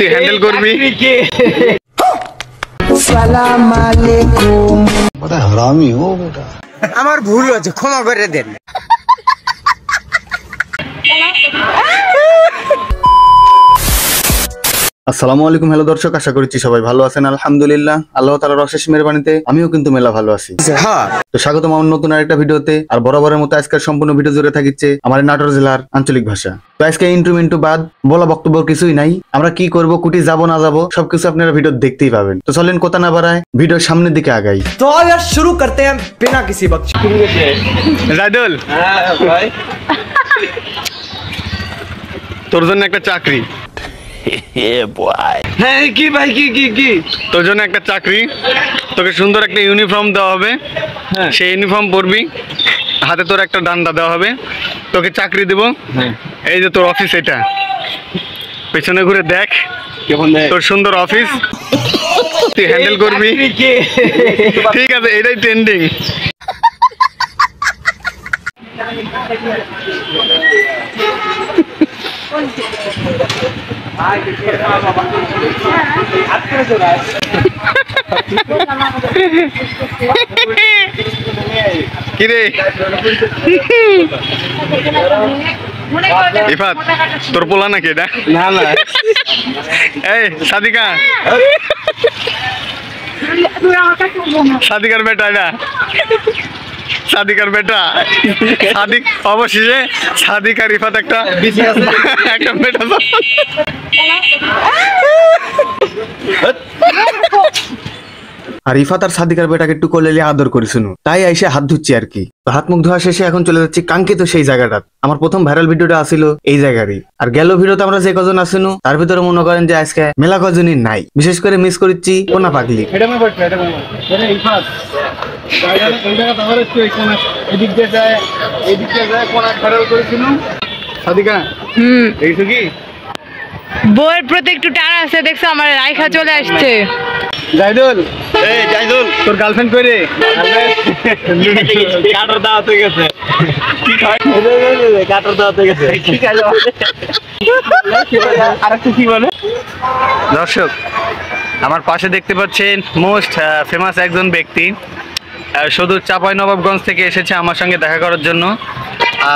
তুই হ্যান্ডেল করবি। সালাম আলাইকুম। বড় হারামি হো বেটা। আমার ভুল হয়েছে, ক্ষমা করে দেন। আসসালামু আলাইকুম। হ্যালো দর্শক, আশা করছি সবাই ভালো আছেন। আলহামদুলিল্লাহ, আল্লাহ তাআলার অশেষ মেহেরবানিতে আমিও কিন্তু মেলা ভালো আছি। তো স্বাগতম আমার নতুন আরেকটা ভিডিওতে। আর বরাবরের মতো আজকের সম্পূর্ণ ভিডিও জুড়ে থাকিচ্ছে আমার নাটোর জেলার আঞ্চলিক ভাষা। তো আজকে ইন্ট্রো বাদ বলা বক্তব্য কিছুই নাই। আমরা কি করব, কুটি যাব না যাব সবকিছু আপনারা ভিডিও দেখতেই পাবেন। তো চলেন কথা না বাড়ায় ভিডিওর সামনের দিকে আগাই। তো यार शुरू करते हैं बिना किसी वक्त। জাইদুল, ভাই তোর জন্য একটা চাকরি। হ্যাঁ কি ভাই কি তোর জন্য একটা চাকরি, তোকে সুন্দর একটা ইউনিফর্ম দেওয়া হবে। সেই ইউনিফর্ম পরবি, হাতে তোর একটা ডান্ডা দেওয়া হবে, তোকে চাকরি দেব। এই যে তোর অফিস, এটা পেছনে ঘুরে দেখ তোর সুন্দর অফিস, তুই হ্যান্ডেল করবি। ঠিক আছে, এটাই ট্রেন্ডিং। কিরে ইফাত, তোর পোলা নাকি এটা? না না, এই সাদিকা, সাদিকার বেটা এটা, সাদিকার বেটা সাদিক। অবশেষে সাদিক আর ইফাত একটা বেটা। আর ইফাত আর সাদিকার বেটাকে একটু কোলে নিয়ে আদর করেছিল, তাই আইসে হাত ধুচ্ছি আর কি। তো হাত মুখ ধোয়া শেষে এখন চলে যাচ্ছি কাঙ্ক্ষিত সেই জায়গাটা। আমার প্রথম ভাইরাল ভিডিওটা আসিল এই জায়গারই। আর গেল ভিডিওতে আমরা যে কজন আসিনু তার ভিতরে মনে করেন যে আজকে মেলা কজনই নাই। বিশেষ করে মিস করছি কোনা পাগলি। বউয়ের প্রতি একটু টান আছে, দেখছো আমার রাইখা চলে আসছে। জাইদুল, এই জাইদুল, তোর গার্লফ্রেন্ড কই রে? কাটার দাওয়াত হয়ে গেছে। কি খায়? কাটার দাওয়াত হয়ে গেছে। কি খায়? আরেকটু কি বলে? দর্শক, আমার পাশে দেখতে পাচ্ছেন মোস্ট ফেমাস একজন ব্যক্তি, শুধু চাঁপাইনবাবগঞ্জ থেকে এসেছে আমার সঙ্গে দেখা করার জন্য।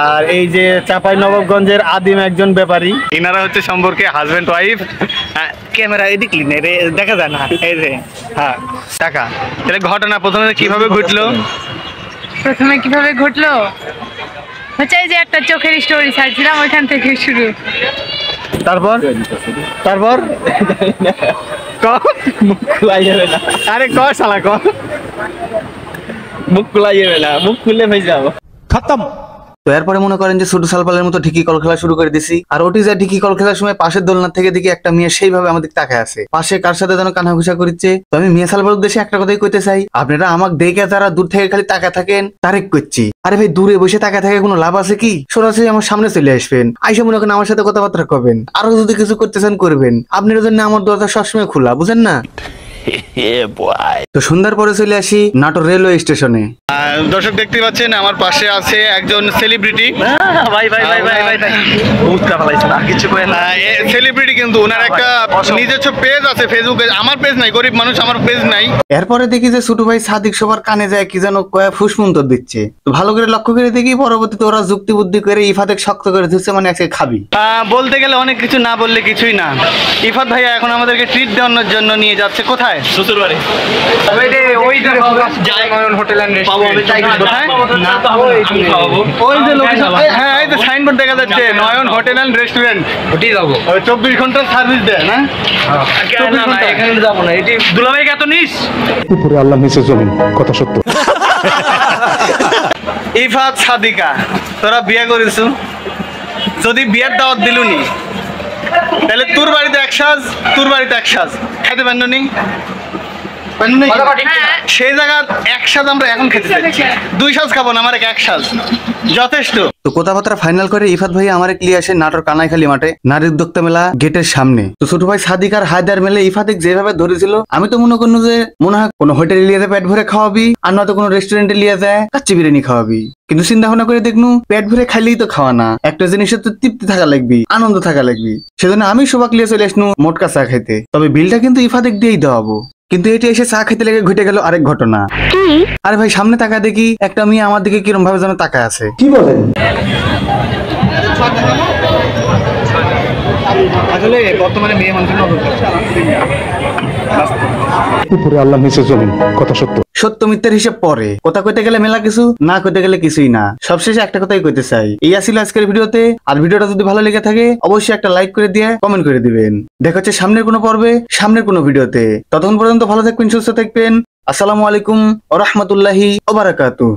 আর এই যে চাঁপাইনবাবগঞ্জের আদিম একজন ব্যাপারী, ইনারা হচ্ছে সম্পর্কে হাজবেন্ড ওয়াইফ। ক্যামেরা এদিক দেখা যায় না, এই যে হ্যাঁ টাকা। তাহলে ঘটনা প্রথমে কিভাবে ঘটলো? হচ্ছে এই যে একটা চোখের স্টোরি ছাড়ছিলাম, ওইখান থেকে শুরু। তারপর মুখ খুলাই যাবে না। আরে ক শালা ক, মুখ খুলাই যাবে না, মুখ খুললে ভেজ যাবো। খতম। তো এরপরে মনে করেন যে ছোট সালপালের মতো ঢিকি কল খেলা শুরু করে দিছি। আর ওটি যা ঢিকি কল খেলার সময় পাশের দোলনার থেকে দেখি একটা মেয়ে সেইভাবে আমাদের তাকায় আছে, পাশে কার সাথে যেন কানাঘুষা করছে। তো আমি মেয়ে সালপালের উদ্দেশ্যে একটা কথাই কইতে চাই, আপনারা আমাকে দেখে যারা দূর থেকে খালি তাকায় থাকেন তারেক করছি। আরে ভাই, দূরে বসে তাকায় থাকে কোনো লাভ আছে কি? সরাসরি আমার সামনে চলে আসবেন, আইসা মনে করেন আমার সাথে কথাবার্তা করবেন। আরো যদি কিছু করতে চান করবেন, আপনার জন্য আমার দরজা সবসময় খোলা, বুঝেন না? তো সন্ধ্যার পরে চলে আসি নাটোর রেলওয়ে স্টেশনে। দর্শক দেখতে পাচ্ছেন আমার পাশে আছে একজন সেলিব্রিটি। সেলিব্রিটি কিন্তু ওনার একটা নিজস্ব পেজ আছে ফেসবুকে। আমার পেজ নাই, গরিব মানুষ, আমার পেজ নাই। এরপরে দেখি যে ছোট ভাই সাদিক সবার কানে যায় কি যেন কয়া ফুসমন্তর দিচ্ছে। তো ভালো করে লক্ষ্য করে দেখি পরবর্তীতে ওরা যুক্তি বুদ্ধি করে ইফাতেক শক্ত করে দিচ্ছে, মানে আজকে খাবি। বলতে গেলে অনেক কিছু, না বললে কিছুই না। ইফাত ভাইয়া এখন আমাদেরকে ট্রিট দেওয়ানোর জন্য নিয়ে যাচ্ছে কোথায়? শ্বশুর বাড়ি। হোটেল এন্ড সাইনবোর্ড দেখা যাচ্ছে নয়ন হোটেল এন্ড রেস্টুরেন্ট। ওটি যাবো, 24 ঘন্টার সার্ভিস দেয় না? এখানে যাবো না। এটি দুলাভাই এত নিস উপরে আল্লাহ নিচে জমিন, কথা সত্য। ইফাত সাদিকা, তোরা বিয়ে করেছ, যদি বিয়ের দাওয়াত দিলুনি তাহলে তোর বাড়িতে এক সাজ, তোর বাড়িতে এক সাজ খাইতে পারনি। সেই জায়গা এক সাজ আমরা এখন খেতে যাচ্ছি, 2 সাজ খাবো না, আমার এক সাজ যথেষ্ট। তো কথাবার্তা ফাইনাল করে ইফাত ভাই আমার নিয়ে আসে নাটোর কানাইখালী মাঠে নারী উদ্যোক্তা মেলা গেটের সামনে। তো ছোট ভাই সাদিক আর হায়দার মেলে ইফাতিক যেভাবে ধরেছিল, আমি তো মনে করলো যে মনে হয় কোনো হোটেলে লিয়ে যায় পেট ভরে খাওয়াবি, আর নয়তো কোনো রেস্টুরেন্টে লিয়ে যায় কাচ্চি বিরিয়ানি খাওয়াবি। কিন্তু চিন্তা ভাবনা করে দেখনু পেট ভরে খাইলেই তো খাওয়া না, একটা জিনিসের তো তৃপ্তি থাকা লাগবি, আনন্দ থাকা লাগবি। সেজন্য আমি সবাক লিয়ে চলে আসনু মোটকা চা খাইতে। তবে বিলটা কিন্তু ইফাতিক দিয়েই দেওয়াবো। কিন্তু এটা এসে চা খেতে লেগে ঘটে গেল আরেক ঘটনা। আরে ভাই সামনে তাকা দেখি একটা মেয়ে আমার দিকে কিরম ভাবে যেন তাকায় আছে। কি বলেন? আসলে বর্তমানে মেয়ে মানুষের নজর উপরে আল্লাহ নিচে জমিন, কথা সত্য। সত্য মিথ্যার হিসেব পরে, কথা কইতে গেলে মেলা কিছু, না কইতে গেলে কিছুই না। সবশেষে একটা কথাই কইতে চাই, এই আসলে আজকের ভিডিওতে। আর ভিডিওটা যদি ভালো লেগে থাকে অবশ্যই একটা লাইক করে দিয়ে কমেন্ট করে দিবেন। দেখা হচ্ছে সামনের কোনো পর্বে, সামনের কোনো ভিডিওতে। ততক্ষণ পর্যন্ত ভালো থাকবেন, সুস্থ থাকবেন। আসসালামু আলাইকুম ওয়া রাহমাতুল্লাহি ওয়া বারাকাতুহু।